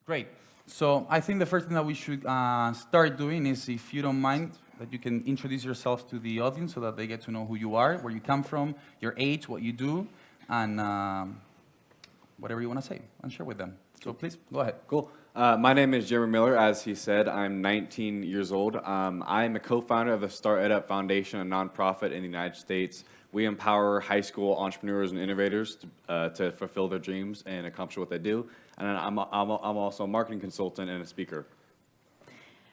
Great. So I think the first thing that we should start doing is, if you don't mind, that you can introduce yourself to the audience so that they get to know who you are, where you come from, your age, what you do, and whatever you want to say and share with them. So please, go ahead. Cool. My name is Guillermo Miller. As he said, I'm 19 years old. I'm a co-founder of the Staredup Foundation, a nonprofit in the United States. We empower high school entrepreneurs and innovators to fulfill their dreams and accomplish what they do. And I'm also a marketing consultant and a speaker.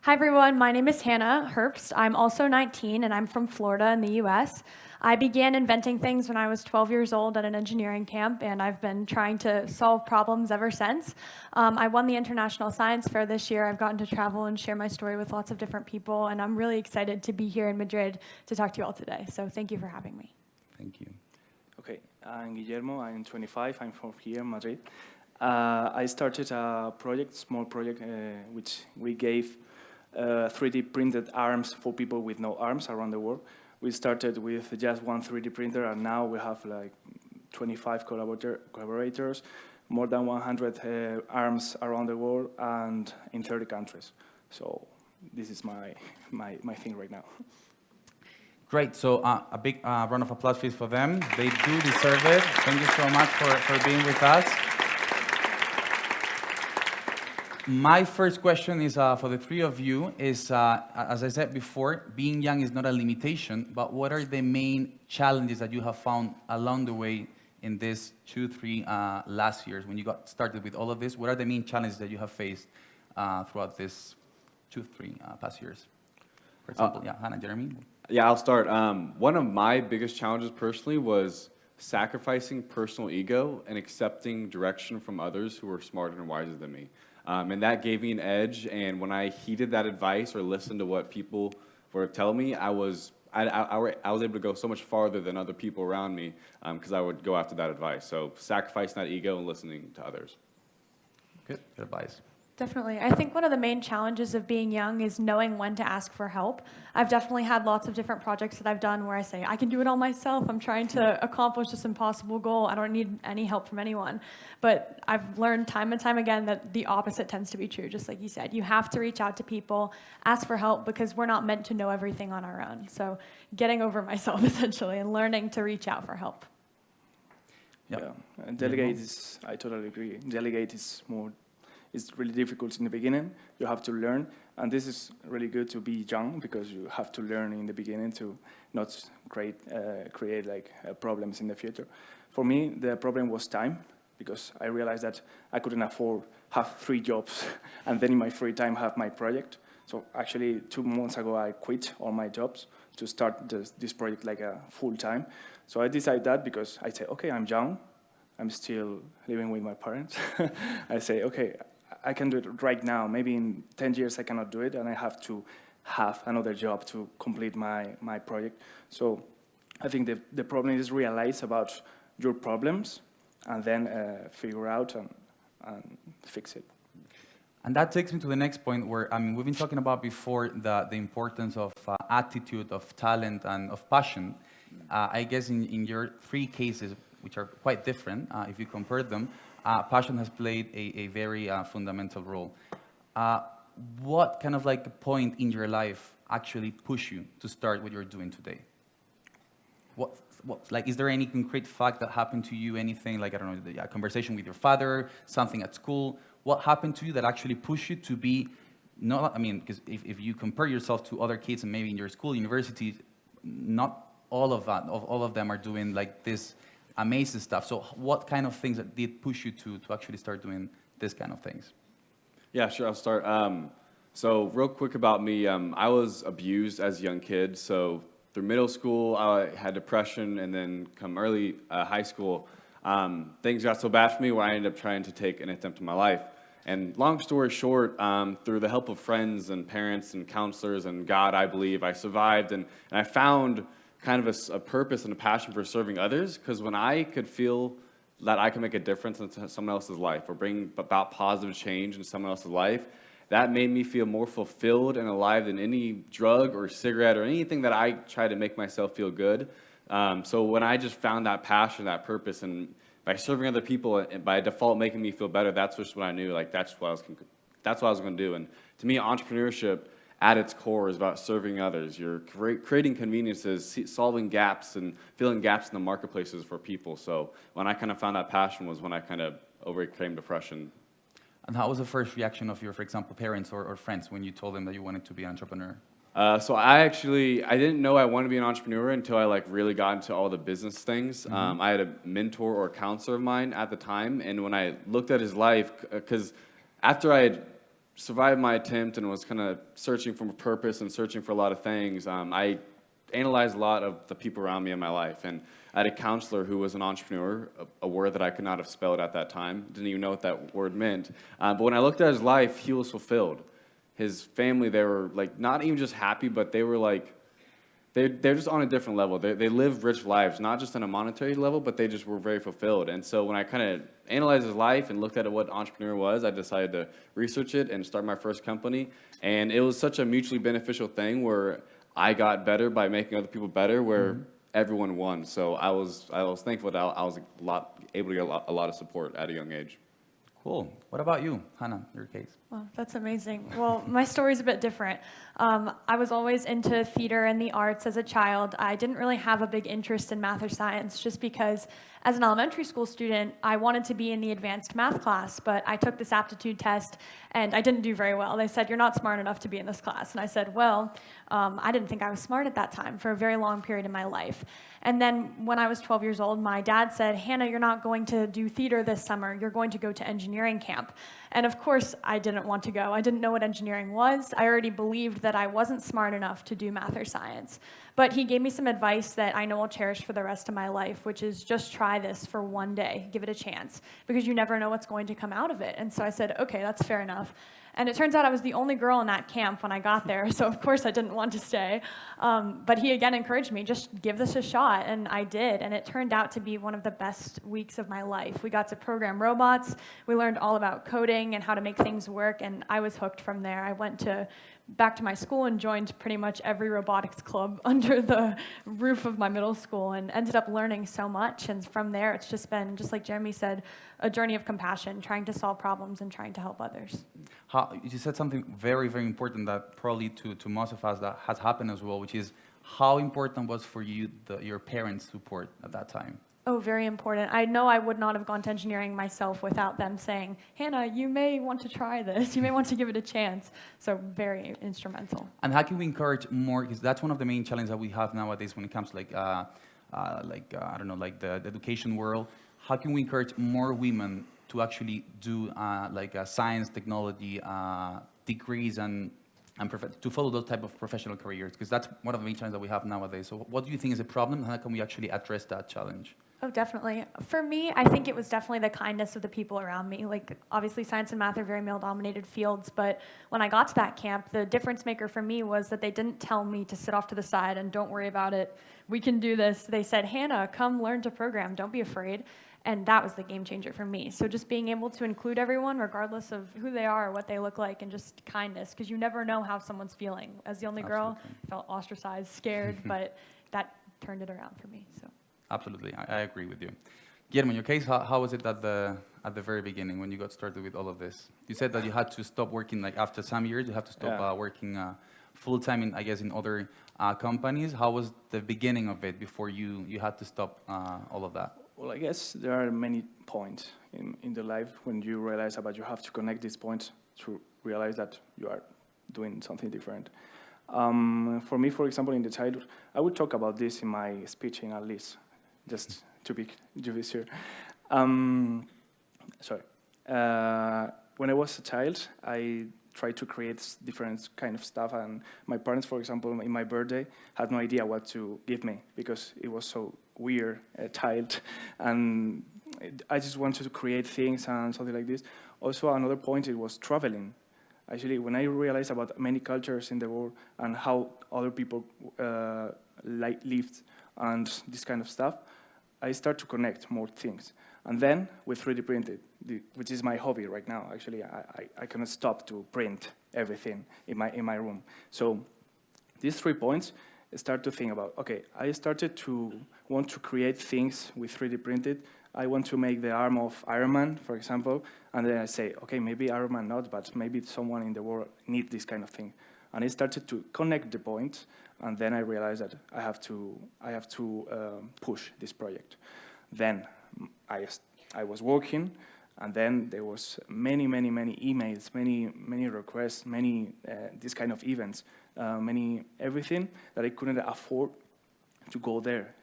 Hi, everyone. My name is Hannah Herbst. I'm also 19, and I'm from Florida in the U.S. I began inventing things when I was 12 years old at an engineering camp, and I've been trying to solve problems ever since. I won the International Science Fair this year. I've gotten to travel and share my story with lots of different people, and I'm really excited to be here in Madrid to talk to you all today. So thank you for having me. Thank you. Okay, I'm Guillermo. I'm 25. I'm from here, Madrid. I started a project, small project, which we gave 3D printed arms for people with no arms around the world. We started with just one 3D printer, and now we have like 25 collaborators, more than 100 arms around the world, and in 30 countries. So this is my thing right now. Great. So a big round of applause, please, for them. They do deserve it. Thank you so much for being with us. My first question is for the three of you is, as I said before, being young is not a limitation, but what are the main challenges that you have found along the way in this 2-3 last years when you got started with all of this? What are the main challenges that you have faced throughout this 2-3 past years? For example, Hannah, Jeremy? Yeah, I'll start. One of my biggest challenges personally was sacrificing personal ego and accepting direction from others who were smarter and wiser than me. And that gave me an edge, and when I heeded that advice or listened to what people were telling me, I was able to go so much farther than other people around me because I would go after that advice. So sacrificing that ego and listening to others. Good advice. Definitely. I think one of the main challenges of being young is knowing when to ask for help. I've definitely had lots of different projects that I've done where I say, I can do it all myself. I'm trying to accomplish this impossible goal. I don't need any help from anyone. But I've learned time and time again that the opposite tends to be true, just like you said. You have to reach out to people, ask for help, because we're not meant to know everything on our own. So getting over myself, essentially, and learning to reach out for help. Yeah, and delegate is, I totally agree. Delegate is more, it's really difficult in the beginning. You have to learn, and this is really good to be young because you have to learn in the beginning to not create like problems in the future. For me, the problem was time because I realized that I couldn't afford have 3 jobs and then in my free time have my project. So actually 2 months ago, I quit all my jobs to start this project like a full time. So I decided that because I say, okay, I'm young. I'm still living with my parents. I say, okay, I can do it right now. Maybe in 10 years I cannot do it, and I have to have another job to complete my project. So I think the problem is realize about your problems and then figure out and fix it. And that takes me to the next point where, I mean, we've been talking about before the importance of attitude, of talent, and of passion. I guess in your 3 cases, which are quite different if you compare them, passion has played a very fundamental role. What kind of like point in your life actually pushed you to start what you're doing today? What like, is there any concrete fact that happened to you, anything like, I don't know, a conversation with your father, something at school? What happened to you that actually pushed you to be, not, I mean, because if you compare yourself to other kids and maybe in your school, university, not all of them are doing like this amazing stuff. So what kind of things that did push you to actually start doing this kind of things? Yeah, sure, I'll start. So real quick about me, I was abused as a young kid. So through middle school, I had depression, and then come early high school, things got so bad for me where I ended up trying to take an attempt on my life. And long story short, through the help of friends and parents and counselors and God, I believe, I survived, and I found kind of a purpose and a passion for serving others, because when I could feel that I can make a difference in someone else's life or bring about positive change in someone else's life, that made me feel more fulfilled and alive than any drug or cigarette or anything that I try to make myself feel good. So when I just found that passion, that purpose, and by serving other people, and by default making me feel better, that's just when I knew, like, that's what I was going to do. And to me, entrepreneurship at its core is about serving others. You're creating conveniences, solving gaps, and filling gaps in the marketplaces for people. So when I kind of found that passion was when I kind of overcame depression. And how was the first reaction of your, for example, parents or friends when you told them that you wanted to be an entrepreneur? So I didn't know I wanted to be an entrepreneur until I like really got into all the business things. I had a mentor or counselor of mine at the time, and when I looked at his life, because after I had survived my attempt and was kind of searching for a purpose and searching for a lot of things, I analyzed a lot of the people around me in my life, and I had a counselor who was an entrepreneur, a word that I could not have spelled at that time, didn't even know what that word meant. But when I looked at his life, he was fulfilled. His family, they were like not even just happy, but they were like, they're just on a different level. They live rich lives, not just on a monetary level, but they just were very fulfilled. And so when I kind of analyzed his life and looked at what entrepreneur was, I decided to research it and start my first company. And it was such a mutually beneficial thing where I got better by making other people better, where everyone won. So I was thankful that I was able to get a lot of support at a young age. Cool. What about you, Hannah, your case? Well, that's amazing. Well, my story's a bit different. I was always into theater and the arts as a child. I didn't really have a big interest in math or science just because as an elementary school student, I wanted to be in the advanced math class, but I took this aptitude test and I didn't do very well. They said, you're not smart enough to be in this class. And I said, well, I didn't think I was smart at that time for a very long period in my life. And then when I was 12 years old, my dad said, Hannah, you're not going to do theater this summer. You're going to go to engineering camp. And of course, I didn't want to go. I didn't know what engineering was. I already believed that I wasn't smart enough to do math or science. But he gave me some advice that I know I'll cherish for the rest of my life, which is just try this for one day. Give it a chance, because you never know what's going to come out of it. And so I said, okay, that's fair enough. And it turns out I was the only girl in that camp when I got there, so of course I didn't want to stay. But he again encouraged me, just give this a shot, and I did. And it turned out to be one of the best weeks of my life. We got to program robots, we learned all about coding and how to make things work, and I was hooked from there. I went back to my school and joined pretty much every robotics club under the roof of my middle school and ended up learning so much. And from there, it's just been, just like Jeremy said, a journey of compassion, trying to solve problems and trying to help others. You said something very, very important that probably to most of us that has happened as well, which is how important was for you your parents' support at that time? Oh, very important. I know I would not have gone to engineering myself without them saying, Hannah, you may want to try this. You may want to give it a chance. So very instrumental. And how can we encourage more? Because that's one of the main challenges that we have nowadays when it comes to I don't know, like the education world. How can we encourage more women to actually do science, technology degrees and to follow those type of professional careers? Because that's one of the main challenges that we have nowadays. So what do you think is a problem? How can we actually address that challenge? Oh, definitely. For me, I think it was definitely the kindness of the people around me. Like, obviously, science and math are very male-dominated fields, but when I got to that camp, the difference maker for me was that they didn't tell me to sit off to the side and don't worry about it. We can do this. They said, Hannah, come learn to program. Don't be afraid. And that was the game changer for me. So just being able to include everyone, regardless of who they are or what they look like, and just kindness, because you never know how someone's feeling. As the only girl, I felt ostracized, scared, but that turned it around for me. So. Absolutely, I agree with you. Guillermo, in your case, how was it at the very beginning when you got started with all of this? You said that you had to stop working, like after some years, you have to stop working full-time, in other companies. How was the beginning of it before you had to stop all of that? Well, I guess there are many points in the life when you realize you have to connect these points to realize that you are doing something different. For me, for example, in the childhood, I would talk about this in my speech in at least, just to be sure. When I was a child, I tried to create different kind of stuff, and my parents, for example, in my birthday, had no idea what to give me because it was so weird, a child, and I just wanted to create things and something like this. Also, another point, it was traveling. Actually, when I realized about many cultures in the world and how other people lived and this kind of stuff, I start to connect more things. And then we 3D printed, which is my hobby right now. Actually, I cannot stop to print everything in my room. So these 3 points, I start to think about, okay, I started to want to create things with 3D printed. I want to make the arm of Iron Man, for example, and then I say, okay, maybe Iron Man not, but maybe someone in the world needs this kind of thing. And I started to connect the points, and then I realized that I have to push this project. Then I was working, and then there was many emails, many requests, many this kind of events, many everything that I couldn't afford to go there.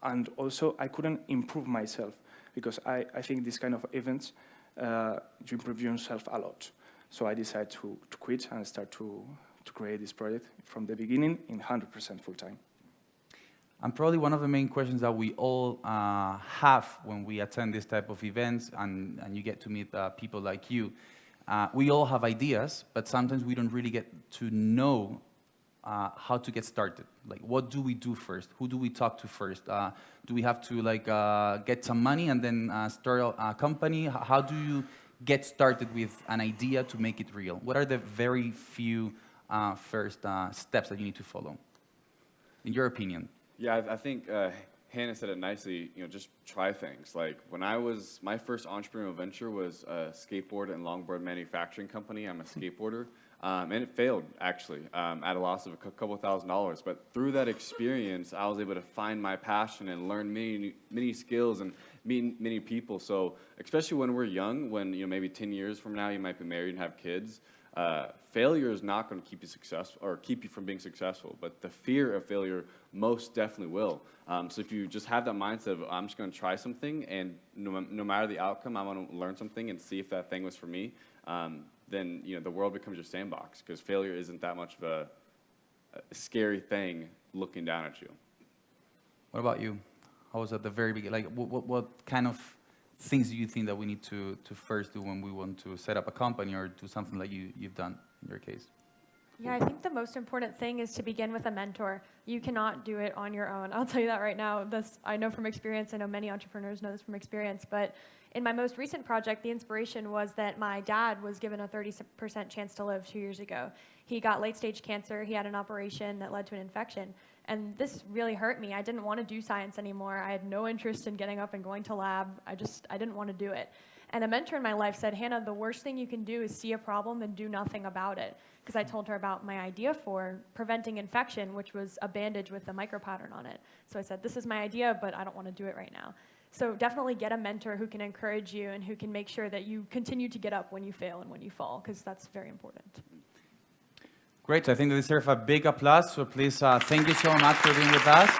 And also I couldn't improve myself, because I think this kind of events, you improve yourself a lot. So I decided to quit and start to create this project from the beginning in 100% full time. And probably one of the main questions that we all have when we attend this type of events, and you get to meet people like you, we all have ideas, but sometimes we don't really get to know how to get started. Like, what do we do first? Who do we talk to first? Do we have to get some money and then start a company? How do you get started with an idea to make it real? What are the very few first steps that you need to follow, in your opinion? Yeah, I think Hannah said it nicely. Just try things. Like my first entrepreneurial venture was a skateboard and longboard manufacturing company. I'm a skateboarder, and it failed actually at a loss of a couple $1,000s. But through that experience, I was able to find my passion and learn many skills and meet many people. So especially when we're young, when maybe 10 years from now you might be married and have kids. Failure is not going to keep you successful or keep you from being successful, but the fear of failure most definitely will. So if you just have that mindset of, I'm just going to try something, and no matter the outcome, I want to learn something and see if that thing was for me, then the world becomes your sandbox, because failure isn't that much of a scary thing looking down at you. What about you? How was at the very beginning? Like, what kind of things do you think that we need to first do when we want to set up a company or do something like you've done in your case? Yeah, I think the most important thing is to begin with a mentor. You cannot do it on your own. I'll tell you that right now. I know from experience. I know many entrepreneurs know this from experience. But in my most recent project, the inspiration was that my dad was given a 30% chance to live 2 years ago. He got late-stage cancer. He had an operation that led to an infection. And this really hurt me. I didn't want to do science anymore. I had no interest in getting up and going to lab. I didn't want to do it. And a mentor in my life said, Hannah, the worst thing you can do is see a problem and do nothing about it. Because I told her about my idea for preventing infection, which was a bandage with a micropattern on it. So I said, this is my idea, but I don't want to do it right now. So definitely get a mentor who can encourage you and who can make sure that you continue to get up when you fail and when you fall, because that's very important. Great. I think they deserve a big applause. So please, thank you so much for being with us.